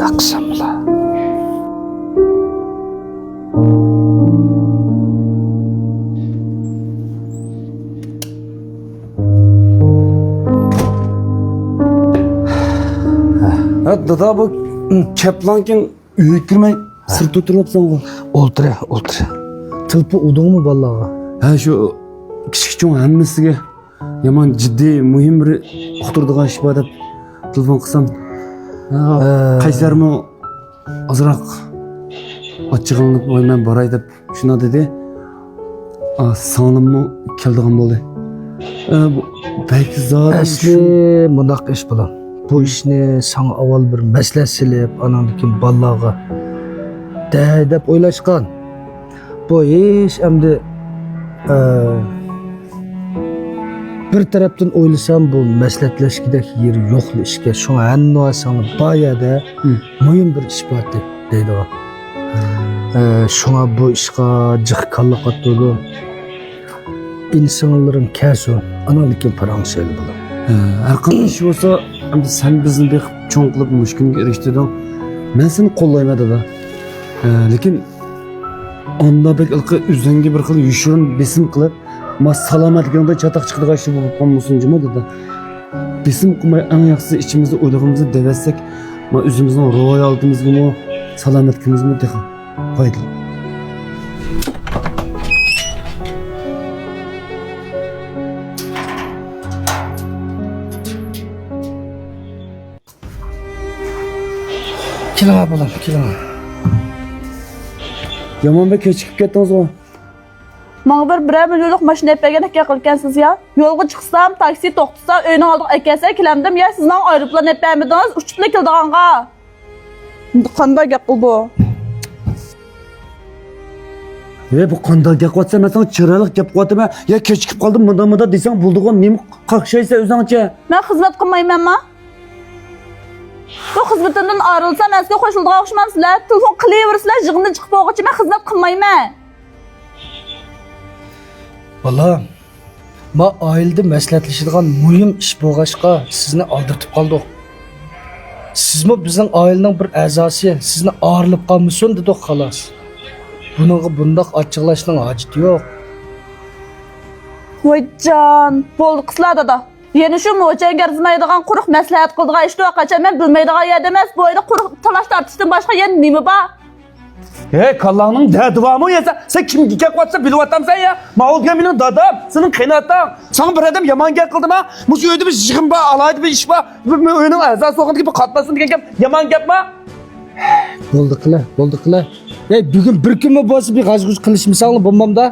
qanday qilsam bo'ladi? Dada bu kaplanken uyga kirmay sirtda o'tiryapsan ku. O'ltir. Tilpi udingmi bolaga? Ha shu kichik hammasiga yomon jiddiy muhim bir uqtirdigan ish bor deb telefon qilsam. Qaysarmi ozroq ochiqlanib men boray deb shuna dedi. Sonimmi keldigan bo'ldi. Belki zaten Asli bundaq ish bilan. Bu ishni sana avval bir maslahat silib, anandikin bolaga deb o'ylashgan. Bu ish endi bir tarafdan o'ylasam bu maslahatlashgidek yeri yo'qli ishga. Shuna hanno sana bayada muhim bir ish bor deydi o. Şuna bu ishga jiqqanlik qatdi. İnsanların kəsu analikin parançaylı bulan. Her qanday ish bo'lsa, endi sen bizni bir cho'ng qilib mushkunga erishtirding. Men seni qo'llayman dada. Lekin onda bek ilqi uzangi bir xil yushurin besim qilib, ma salomatligingda chatoq chiqadigan ish bo'lib qolmasin jimo dada. Besim qilmay eng yaxshisi ichimizda o'ylig'imizni devatsak, ma o'zimizning ro'y oldimizga, salomatligimizga texan foydali. Kelama bolam, kelama. Yamanbek kechikib ketdingiz o. Mana bir milyoonlik mashina epagan aka qilgansiz ya. Yo'lga chiqsam, taksi to'xtasa, uyni oldiga akasa kelamdim ya, sizdan aeroplan epamidingiz, uchib keldiganga. Qanday gap bu? Bu qanday gap qotsa, men sana chiroyli gap qotaman. Ya kechikib qoldim, munda desang bo'ldi-ku, nima qaqshaysa o'zingcha. Men xizmat qilmaymanmi? Bu xizmatimdan ayrılsam, sizga qo'shildigan o'xshamamsizlar. Telefon qilaversizlar, yig'ini chiqib bo'lguncha men xizmat qilmayman. Bolam, ma oilada maslahatlashadigan muhim ish bo'lg'achqa sizni oldirtib qoldik. Sizmi bizning oilaning bir a'zosi, sizni og'irlib qolmasin dedik xolos. Buningga bundoq ochiqlashning hojati yo'q. Voyjon, bo'ldi qizlar dada. Yeni şu mo'chaga arzmaydigan quruq maslahat qildigan ishni qachon men bilmaydigan yerda emas, bu yerda quruq talash tortishdan boshqa yana nima bor? Kallangning dadivami yesa, sen kimga gap qotsa bilib atamsan ya. Ma'ulga mening dadam, sening qiynatang. Sen bir adam yomon gap qildimi? Mush uyda bir yig'in bor, alayda bir ish bor. Men o'yining a'zosi o'qindi gibi qatnasin degan gap yomon gapmi? Bo'ldi qila. Bugun bir kunmi bo'lsa bir g'ajg'uj qilishmisanmi bo'lmamda?